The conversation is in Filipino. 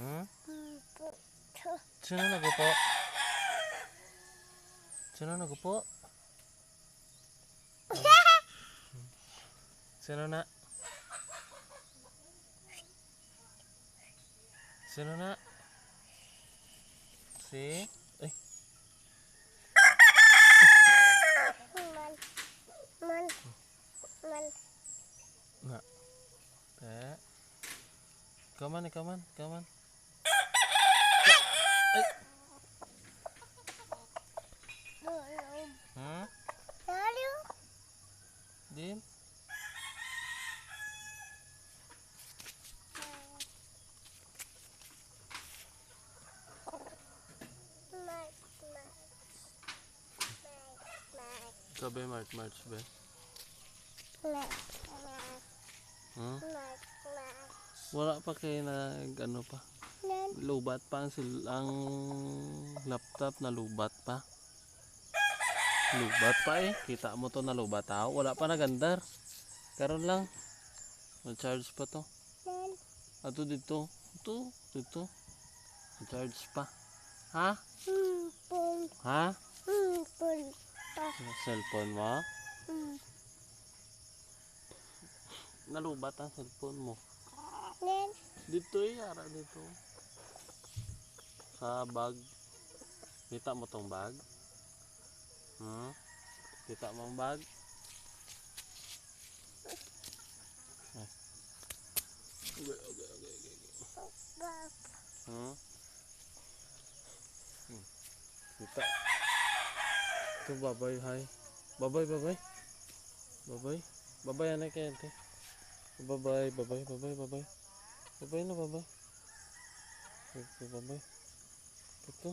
Hmm? Sino nagupo? Sino nagupo? Sino na? Sino na? Si? Ay. Na. Te. Come on, come on, come on. Ay. Hmm? Din? Sabi March ba? Hmm? Wala pa kayo ano pa. Lubat pa ang laptop na lubat pa. Lubat pa eh. Kita mo to na lubat tao. Wala pa nagandar. Karon lang. Na-charge pa to. Ato dito. Ito. Dito. Na-charge pa. Ha? Ha? Cellphone mo? Nalubat ang cellphone mo. Dito eh. Ara dito. Sa bag. Kita mo tong bag? Hmm? Kita mo ang bag? Okay. Hmm? Kita. Ito babay, hi. Babay. Babay anak yan, te. Babay. Babay na, babay. Okay, babay. Ito.